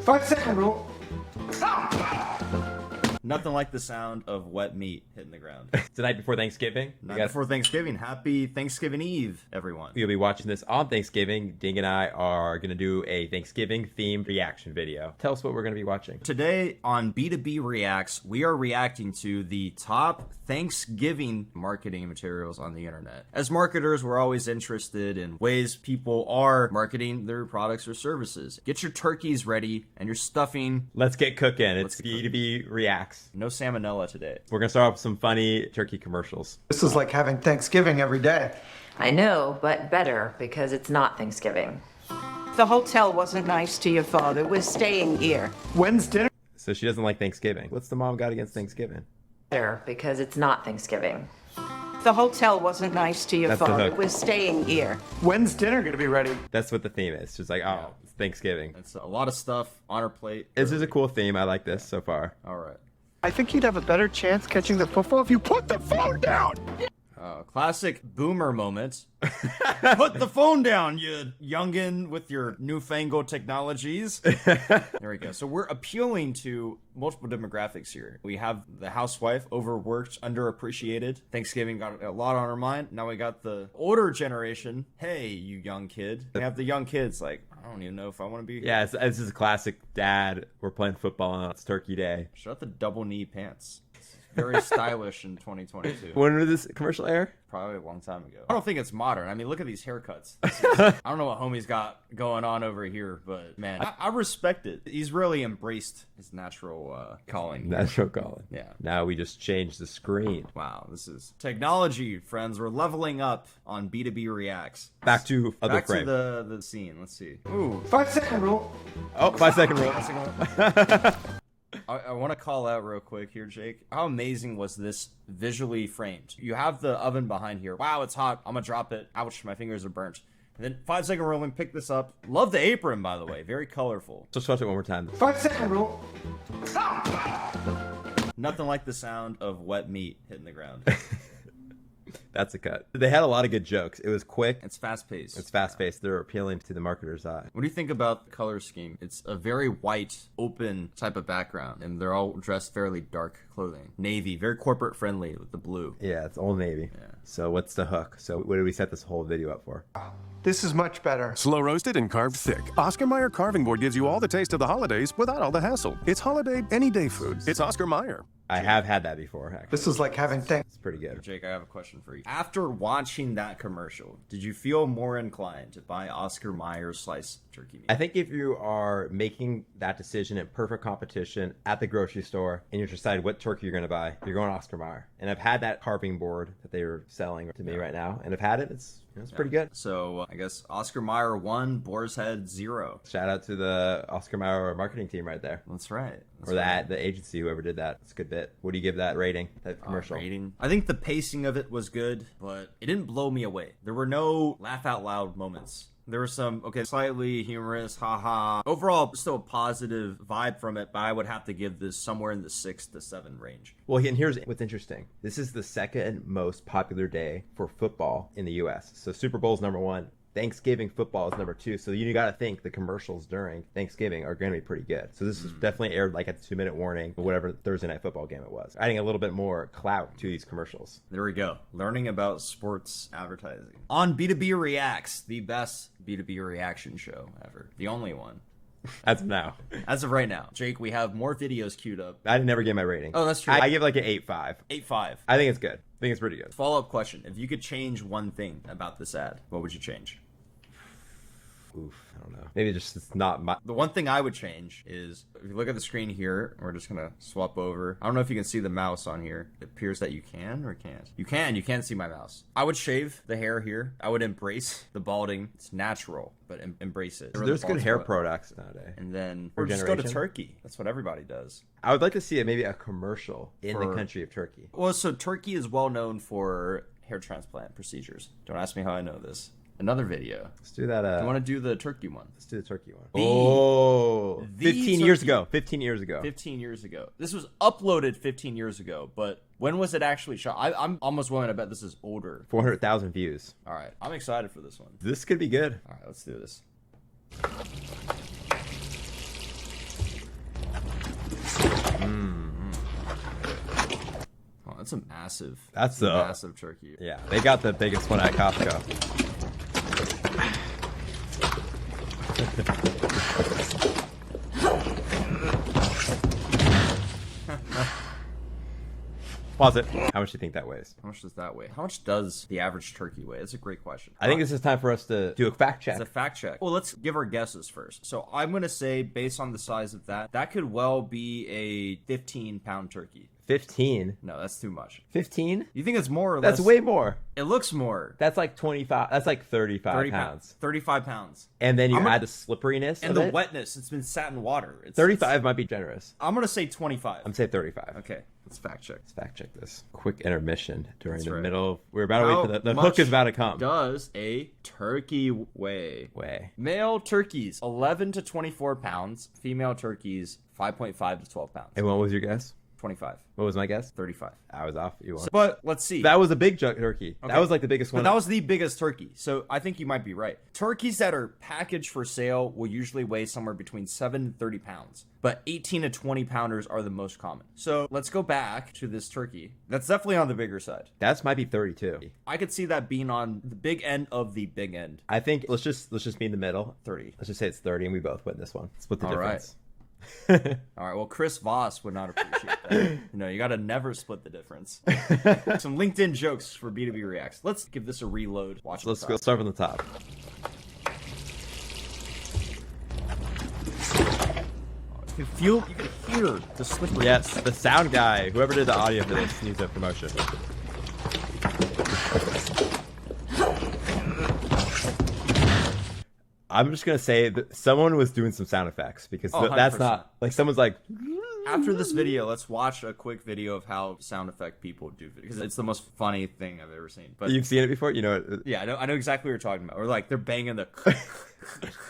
5-second rule. Nothing like the sound of wet meat hitting the ground. It's the night before Thanksgiving. Night before Thanksgiving. Happy Thanksgiving Eve, everyone. You'll be watching this on Thanksgiving. Ding and I are going to do a Thanksgiving-themed reaction video. Tell us what we're going to be watching. Today on B2B Reacts, we are reacting to the top Thanksgiving marketing materials on the internet. As marketers, we're always interested in ways people are marketing their products or services. Get your turkeys ready and your stuffing. Let's get cooking. It's B2B Reacts. No salmonella today. We're going to start off with some funny turkey commercials. This is like having Thanksgiving every day. I know, but better because it's not Thanksgiving. The hotel wasn't nice to your father. We're staying here. When's dinner? So she doesn't like Thanksgiving. What's the mom got against Thanksgiving? Better because it's not Thanksgiving. The hotel wasn't nice to your That's the father. hook. We're staying here. When's dinner gonna be ready? That's what the theme is. She's like, oh, it's Thanksgiving. It's a lot of stuff on her plate. This is a cool theme. I like this so far. All right. I think you'd have a better chance catching the football if you put the phone down. Classic boomer moment. Put the phone down, you youngin' with your newfangled technologies. There we go. So we're appealing to multiple demographics here. We have the housewife, overworked, underappreciated. Thanksgiving got a lot on her mind. Now we got the older generation. Hey, you young kid. We have the young kids like, I don't even know if I want to be here. Yeah, this is a classic dad. We're playing football on It's Turkey Day. Shut the double knee pants. Very stylish in 2022. When did this commercial air? Probably a long time ago. I don't think it's modern. I mean, look at these haircuts. I don't know what homie's got going on over here, but man, I respect it. He's really embraced his natural calling. Natural calling. Yeah. Now we just changed the screen. Wow, this is technology, friends. We're leveling up on B2B Reacts. Back to other Back frame. to the scene. Let's see. Ooh. 5-second rule. Oh, 5-second rule. I want to call out real quick here, Jake. How amazing was this visually framed? You have the oven behind here. Wow, it's hot. I'm going to drop it. Ouch, my fingers are burnt. And then 5-second rolling, pick this up. Love the apron, by the way. Very colorful. Just watch it one more time. 5-second rule. Nothing like the sound of wet meat hitting the ground. That's a cut. They had a lot of good jokes. It was quick. It's fast-paced. It's fast-paced. They're appealing to the marketer's eye. What do you think about the color scheme? It's a very white, open type of background, and they're all dressed fairly dark clothing. Navy, very corporate friendly with the blue. Yeah, it's Old Navy. Yeah. So what's the hook? So what did we set this whole video up for? This is much better. Slow roasted and carved thick. Oscar Mayer Carving Board gives you all the taste of the holidays without all the hassle. It's holiday, any day food. It's Oscar Mayer. I have had that before, actually. This is like having It's pretty good. Jake, I have a question for you. After watching that commercial, did you feel more inclined to buy Oscar Mayer sliced turkey meat? I think if you are making that decision in perfect competition at the grocery store and you decide what turkey you're going to buy, you're going Oscar Mayer. And I've had that carving board that they were selling to me right now, and I've had it. It's pretty good. So I guess Oscar Mayer 1, Boar's Head 0. Shout out to the Oscar Mayer marketing team right there. That's right. That's Or the agency, whoever did that. It's a good bit. What do you give that rating, that commercial? Rating. I think the pacing of it was good, but it didn't blow me away. There were no laugh out loud moments. There were some, slightly humorous, haha. Overall, still a positive vibe from it, but I would have to give this somewhere in the 6 to 7 range. Well, and here's what's interesting. This is the second most popular day for football in the U.S. So Super Bowl's number 1. Thanksgiving football is number 2. So you got to think the commercials during Thanksgiving are going to be pretty good. So this is definitely aired like at the 2-minute warning, or whatever Thursday night football game it was. Adding a little bit more clout to these commercials. There we go. Learning about sports advertising. On B2B Reacts, the best B2B reaction show ever. The only one. As of now. As of right now. Jake, we have more videos queued up. I never give my rating. Oh, that's true. I give like an 8.5. 8.5. I think it's good. I think it's pretty good. Follow-up question. If you could change one thing about this ad, what would you change? Oof, I don't know. Maybe just it's not my... The one thing I would change is, if you look at the screen here, we're just gonna swap over. I don't know if you can see the mouse on here. It appears that you can or can't. You can see my mouse. I would shave the hair here. I would embrace the balding. It's natural, but embrace it. There's good hair products nowadays. And then, or just go to Turkey. That's what everybody does. I would like to see maybe a commercial in the country of Turkey. Well, so Turkey is well known for hair transplant procedures. Don't ask me how I know this. Another video. Let's do that. You want to do the turkey one? Let's do the turkey one. The 15 years ago. 15 years ago. 15 years ago. This was uploaded 15 years ago, but when was it actually shot? I'm almost willing to bet this is older. 400,000 views. All right. I'm excited for this one. This could be good. All right. Let's do this. That's a massive. That's a a- massive turkey. Yeah, they got the biggest one at Costco. Pause it. How much do you think that weighs? How much does that weigh? How much does the average turkey weigh? That's a great question. I think this is time for us to do a fact check. It's a fact check. Well, let's give our guesses first. So I'm gonna say, based on the size of that could well be a 15-pound turkey. 15. No, that's too much. 15? You think it's more or That's less? way more. It looks more. That's like 25. That's like 35 30 pounds. 35 pounds. And then you I'm gonna- add the slipperiness And of the it. wetness. It's been sat in water. 35 might be generous. I'm gonna say 25. I'm saying 35. Okay, let's fact check. Let's fact check this. Quick intermission during That's the right. middle. We're about to wait for the How hook is much about to come. Does a turkey weigh? Way. Male turkeys 11 to 24 pounds. Female turkeys 5.5 to 12 pounds. And what was your guess? 25. What was my guess? 35. I was off. You won. But let's see. That was a big turkey. Okay. That was like the biggest But one. that was the biggest turkey. So I think you might be right. Turkeys that are packaged for sale will usually weigh somewhere between 7 and 30 pounds. But 18 to 20 pounders are the most common. So let's go back to this turkey. That's definitely on the bigger side. That might be 32. I could see that being on the big end of the big end. I think let's just be in the middle. 30. Let's just say it's 30 and we both win this one. Split the All right. difference. All right. Well, Chris Voss would not appreciate that. You know, you got to never split the difference. Some LinkedIn jokes for B2B Reacts. Let's give this a reload. Watch. Let's go start from the top. You can feel. You can hear the slippery. Yes, the sound guy, whoever did the audio for this, needs a promotion. I'm just gonna say that someone was doing some sound effects because Oh, that's 100%. not like someone's like. After this video, let's watch a quick video of how sound effect people do videos because it's the most funny thing I've ever seen. But You've seen it before, you know. It, yeah, I know exactly what you're talking about. Or like they're banging the.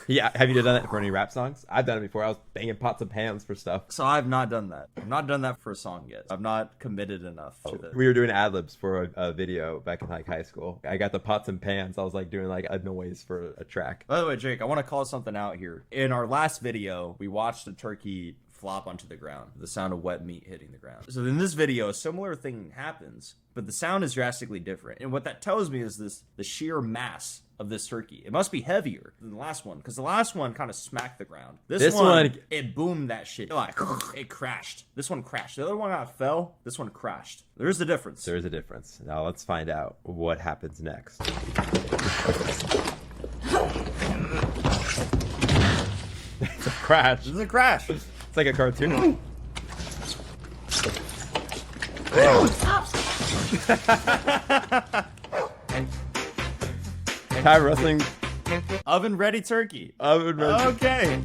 yeah, have you done that for any rap songs? I've done it before. I was banging pots and pans for stuff. So I've not done that. I've not done that for a song yet. I've not committed enough to this. We were doing ad libs for a video back in like high school. I got the pots and pans. I was like doing like a noise for a track. By the way, Jake, I want to call something out here. In our last video, we watched a turkey flop onto the ground, the sound of wet meat hitting the ground. So in this video, a similar thing happens, but the sound is drastically different. And what that tells me is the sheer mass of this turkey. It must be heavier than the last one, because the last one kind of smacked the ground. This one, it boomed that shit. Like, it crashed. This one crashed. The other one fell. This one crashed. There's a difference. There is a difference. Now let's find out what happens next. It's a crash. This is a crash. It's like a cartoon. Time wrestling Oven ready turkey. oven wrestling. Okay.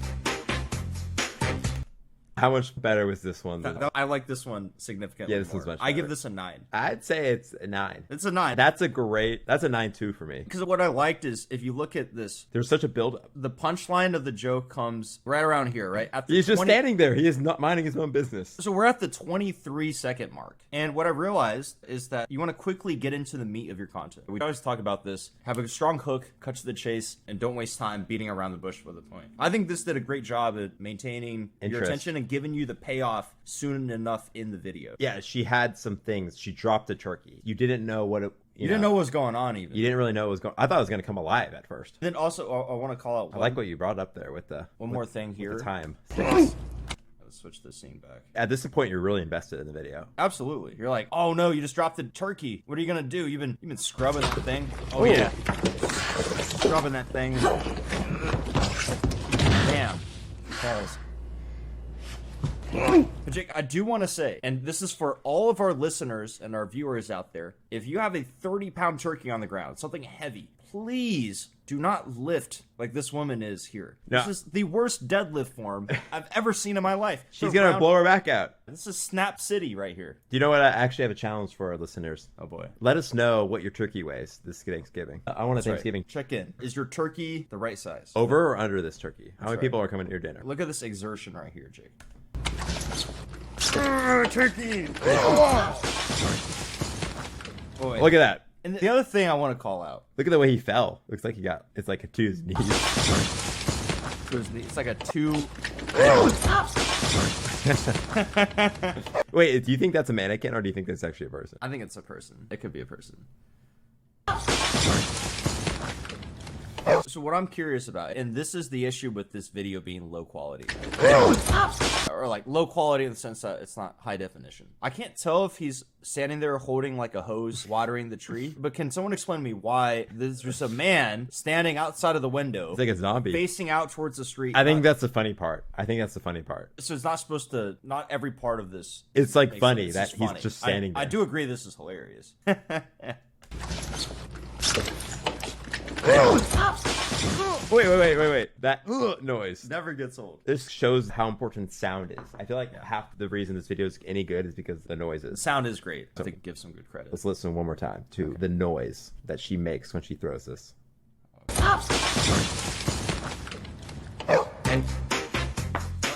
How much better was this one? I like this one significantly. Yeah, this one's more. much I give better. this a 9. I'd say it's a 9. It's a 9. That's a 9-2 for me. Because what I liked is if you look at this, There's such a build-up. the punchline of the joke comes right around here, right? At the He's just 20 standing there. He is not minding his own business. So we're at the 23-second mark. And what I realized is that you want to quickly get into the meat of your content. We always talk about this. Have a strong hook, cut to the chase, and don't waste time beating around the bush for the point. I think this did a great job at maintaining your Interest. attention and giving you the payoff soon enough in the video. Yeah, she had some things. She dropped a turkey. You didn't know what it... You didn't know what was going on even. You didn't really know what was going... I thought it was going to come alive at first. Then also, I want to call out I like what you brought up there with the... one more thing here. The time. Let's switch this scene back. At this point, you're really invested in the video. Absolutely. You're like, oh no, you just dropped the turkey. What are you gonna do? You've been scrubbing that thing. Oh yeah. Scrubbing that thing. Damn. Balls. But Jake, I do want to say, and this is for all of our listeners and our viewers out there, if you have a 30-pound turkey on the ground, something heavy, please do not lift like this woman is here. No. This is the worst deadlift form I've ever seen in my life. She's going to blow her back out. This is Snap City right here. Do you know what? I actually have a challenge for our listeners. Oh boy. Let us know what your turkey weighs this Thanksgiving. I want a That's right. Thanksgiving. Check in. Is your turkey the right size? Over or under this turkey? How many right. people are coming to your dinner? Look at this exertion right here, Jake. Turkey. Boy. Look at that. And the other thing I want to call out. Look at the way he fell. Looks like it's like a to his knees. It's like a 2. Wait, do you think that's a mannequin, or do you think that's actually a person? I think it's a person. It could be a person. So what I'm curious about, and this is the issue with this video being low quality, or like low quality in the sense that it's not high definition. I can't tell if he's standing there holding like a hose watering the tree, but can someone explain to me why there's just a man standing outside of the window, It's like a zombie. facing out towards the street? I think that's the funny part. I think that's the funny part. So it's not supposed to. Not every part of this. It's like makes funny sense. that It's he's funny. just standing I there. do agree. This is hilarious. Wait. That noise. Never gets old. This shows how important sound is. I feel like half the reason this video is any good is because of the noises. Sound is great. I think give some good credit. Let's listen one more time to the noise that she makes when she throws this.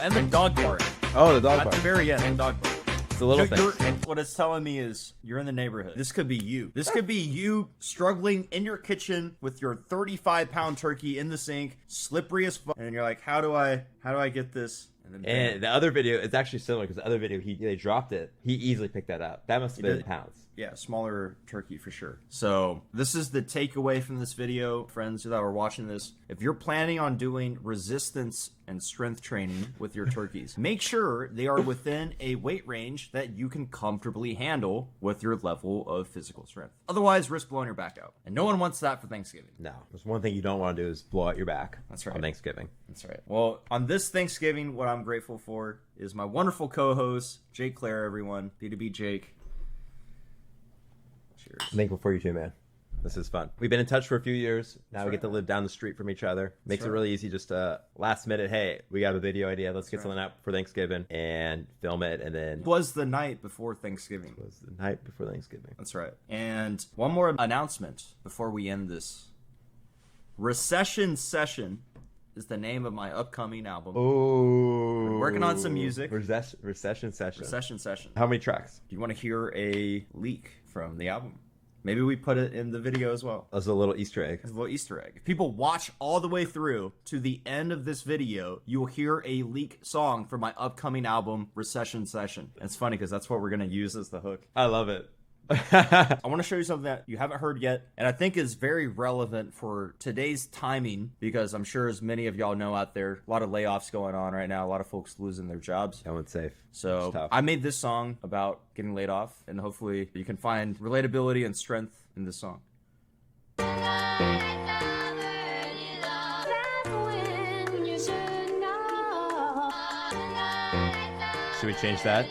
And the dog bark. Oh, the dog At the bark. very end, the dog bark. It's a little You're- thing. what it's telling me is you're in the neighborhood. This could be you. This could be you struggling in your kitchen with your 35-pound turkey in the sink, slippery as fuck, and you're like, how do I get this? And then And the other video, it's actually similar because the other video, they dropped it. He easily picked that up. That must have been did. pounds. yeah, smaller turkey for sure. So this is the takeaway from this video, friends that are watching this. If you're planning on doing resistance and strength training with your turkeys, make sure they are within a weight range that you can comfortably handle with your level of physical strength. Otherwise, risk blowing your back out. And no one wants that for Thanksgiving. No, there's one thing you don't want to do is blow out your back. That's right. On Thanksgiving. That's right. Well, on this Thanksgiving, what I'm grateful for is my wonderful co-host, Jake Clare, everyone. B2B Jake. Cheers. I'm thankful for you too, man. This is fun. We've been in touch for a few years. Now we get to live down the street from each other. Makes it right. really easy. Just last minute, hey, we got a video idea. Let's get something out for Thanksgiving and film it. And then It was the night before Thanksgiving. it was the night before Thanksgiving. That's right. And one more announcement before we end this. Recession Session is the name of my upcoming album. Oh, working on some music. Recession session. Recession Session. How many tracks? Do you want to hear a leak from the album? Maybe we put it in the video as well. As a little Easter egg. As a little Easter egg. If people watch all the way through to the end of this video, you will hear a leak song from my upcoming album, Recession Session. And it's funny because that's what we're going to use as the hook. I love it. I want to show you something that you haven't heard yet, and I think is very relevant for today's timing, because I'm sure as many of y'all know out there, a lot of layoffs going on right now, a lot of folks losing their jobs. That one's safe. So It's tough. I made this song about getting laid off, and hopefully you can find relatability and strength in this song. Should we change that?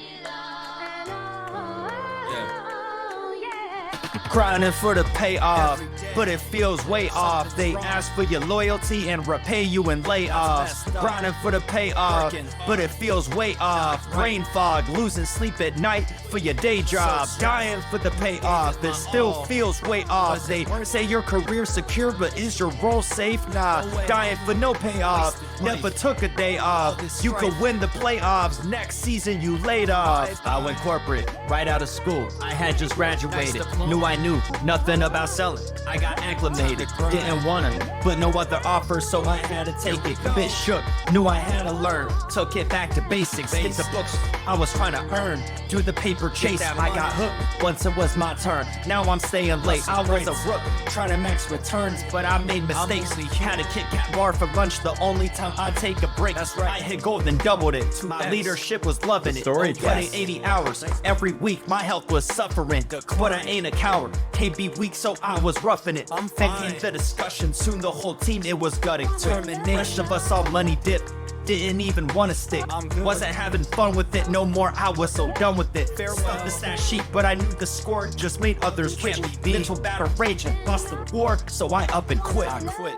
Grinding for the payoff, but it feels way off. They ask for your loyalty and repay you in layoffs. Grinding for the payoff, but it feels way off. Brain fog, losing sleep at night for your day job. Dying for the payoff, it still feels way off. They say your career's secure, but is your role safe? Nah, dying for no payoff. Never took a day off. You could win the playoffs. Next season, you laid off. I went corporate right out of school. I had just graduated. Knew I knew nothing about selling. I got acclimated. Didn't want to, but no other offer, so I had to take it. Bit shook. Knew I had to learn. Took it back to basics. Hit the books I was trying to earn. Do the paper chase. I got hooked once it was my turn. Now I'm staying late. I was a rook trying to max returns, but I made mistakes. Had a Kit Kat bar for lunch. The only time I take a break. That's right. I hit gold and doubled it. My leadership was loving it. Story Putting test. 80 hours every week. My health was suffering, but I ain't a coward. Can't be weak, so I was roughing it. I'm fine. The discussion soon. The whole team it was gutting. Terminate. Rest of us all money dipped. Didn't even want to stick. Wasn't having fun with it no more. I was so done with it. Stuffed the stat sheet, but I knew the score just made others rich. Mental battle raging. Lost the war, so I up and quit. I quit.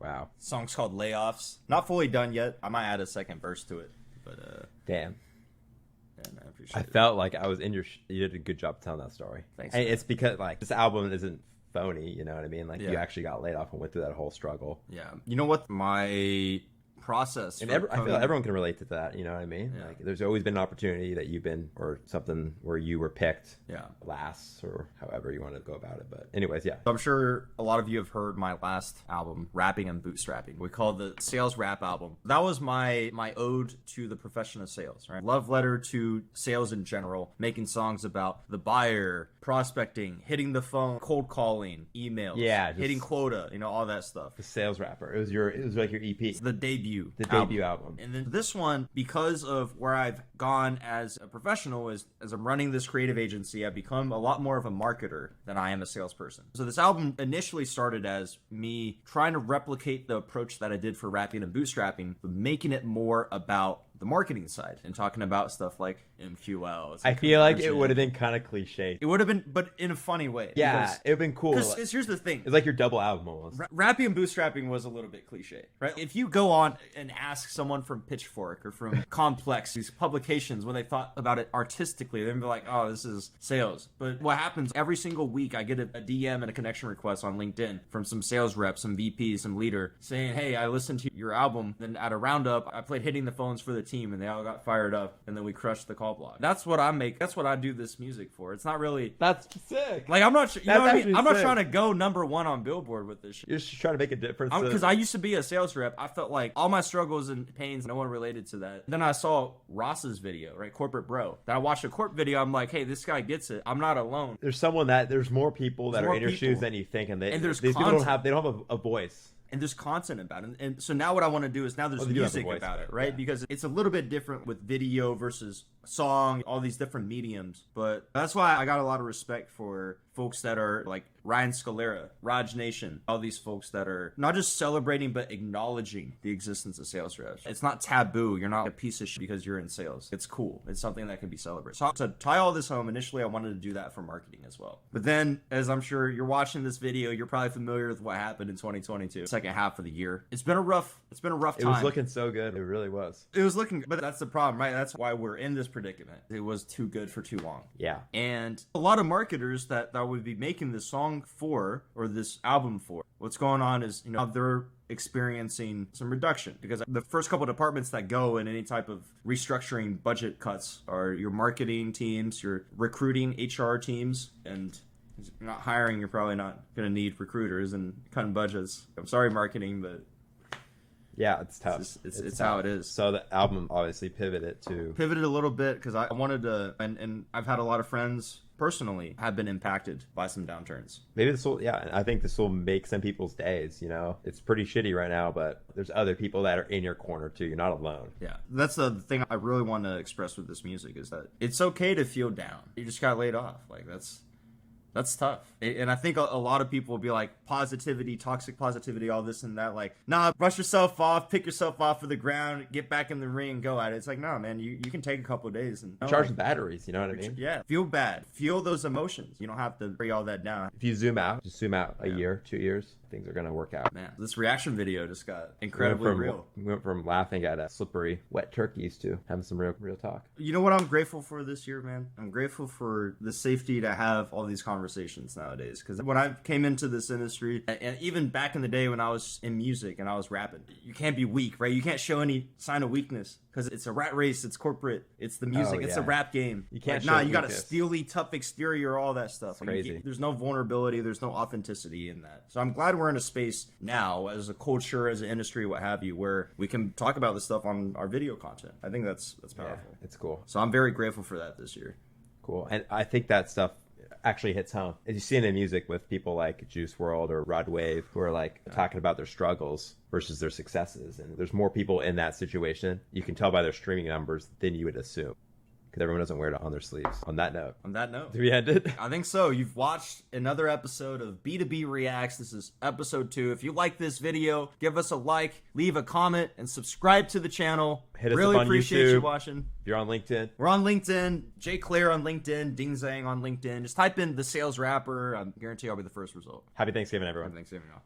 Wow. Song's called Layoffs. Not fully done yet. I might add a second verse to it, but Damn. yeah, man, I appreciate I it. felt like I was in your. You did a good job telling that story. Thanks, And man. it's because like this album isn't phony. You know what I mean? Like you Yeah. actually got laid off and went through that whole struggle. Yeah. You know what my process. And for I feel coming- like everyone can relate to that. You know what I mean? Yeah. Like, there's always been an opportunity that you've been, or something where you were picked Yeah. last, or however you want to go about it. But anyways, yeah. I'm sure a lot of you have heard my last album, Rapping and Bootstrapping. We called the Sales Rap album. That was my ode to the profession of sales, right? Love letter to sales in general, making songs about the buyer, prospecting, hitting the phone, cold calling, emails, Yeah, just- hitting quota, all that stuff. The Sales Rapper. It was like your EP. The debut debut album. And then this one, because of where I've gone as a professional, as I'm running this creative agency, I've become a lot more of a marketer than I am a salesperson. So this album initially started as me trying to replicate the approach that I did for rapping and bootstrapping, but making it more about the marketing side and talking about stuff like MQLs. I feel like it would have been kind of cliche. It would have been, but in a funny way. Yeah, it would have been cool. Because here's the thing. It's like your double album almost. Rapping and bootstrapping was a little bit cliche, right? If you go on and ask someone from Pitchfork or from Complex, these publications, when they thought about it artistically, they'd be like, oh, this is sales. But what happens every single week, I get a DM and a connection request on LinkedIn from some sales reps, some VPs, some leader saying, hey, I listened to your album. Then at a roundup, I played Hitting the Phones for the team and they all got fired up and then we crushed the call block. That's what I do this music for. It's not really... That's sick. Like, I'm not... You know what I mean? actually I'm not sick. trying to go #1 on Billboard with this shit. You're just trying to make a difference. Because I used to be a sales rep. I felt like all my struggles and pains, no one related to that. Then I saw Ross's video, right? Corporate Bro. Then I watched a corp video. I'm like, hey, this guy gets it. I'm not alone. there's more people that There's are more in your people. shoes than you think, and there's these people don't content. have a voice. And there's content about it. And so now what I want to do is now there's They do have a music voice, about it, but, right? yeah. Because it's a little bit different with video versus song, all these different mediums. But that's why I got a lot of respect for folks that are like Ryan Scalera, Raj Nation, all these folks that are not just celebrating but acknowledging the existence of sales reps. It's not taboo. You're not a piece of shit because you're in sales. It's cool. It's something that can be celebrated. So to tie all this home, initially I wanted to do that for marketing as well. But then, as I'm sure you're watching this video, you're probably familiar with what happened in 2022, second half of the year. It's been a rough time. It was looking so good. It really was. It was looking, but that's the problem, right? That's why we're in this predicament. It was too good for too long. Yeah. And a lot of marketers that would be making this song for, or this album for, what's going on is, they're experiencing some reduction because the first couple of departments that go in any type of restructuring budget cuts are your marketing teams, your recruiting HR teams, and if you're not hiring, you're probably not going to need recruiters and cutting budgets. I'm sorry, marketing, but Yeah, it's tough. it's how it is. So the album obviously pivoted A little bit because I wanted to, and I've had a lot of friends personally have been impacted by some downturns. maybe this will, yeah, I think this will make some people's days. It's pretty shitty right now, but there's other people that are in your corner too. You're not alone. Yeah, that's the thing I really want to express with this music is that it's okay to feel down. You just got laid off. Like that's tough. And I think a lot of people will be like, positivity, toxic positivity, all this and that. Like, nah, brush yourself off, pick yourself off of the ground, get back in the ring, go at it. It's like, no, man, you can take a couple of days and Charge the batteries. You know what I mean? Yeah, feel bad. Feel those emotions. You don't have to bring all that down. If you zoom out a year, 2 years, things are gonna work out. Man, this reaction video just got incredibly real. We went from laughing at slippery, wet turkeys to having some real talk. You know what I'm grateful for this year, man? I'm grateful for the safety to have all these conversations nowadays. Because when I came into this industry, and even back in the day when I was in music and I was rapping, you can't be weak, right? You can't show any sign of weakness. Because it's a rat race, it's corporate, it's the music, Oh, it's yeah. a rap game. You can't Nah, show you got a weakness. steely, tough exterior, all that stuff. Like, crazy. there's no vulnerability, there's no authenticity in that. So I'm glad we're in a space now, as a culture, as an industry, what have you, where we can talk about this stuff on our video content. I think that's powerful. It's cool. So I'm very grateful for that this year. Cool. And I think that stuff actually hits home. As you see in the music with people like Juice WRLD or Rod Wave who are like talking about their struggles versus their successes. And there's more people in that situation. You can tell by their streaming numbers than you would assume. Because everyone doesn't wear it on their sleeves. On that note. Do we end it? I think so. You've watched another episode of B2B Reacts. This is episode 2. If you like this video, give us a like, leave a comment, and subscribe to the channel. Hit us really up on appreciate YouTube. you watching. If you're on LinkedIn, We're on LinkedIn. Jay Claire on LinkedIn. Ding Zhang on LinkedIn. Just type in the sales rapper. I guarantee I'll be the first result. happy Thanksgiving, everyone. Thanksgiving, y'all.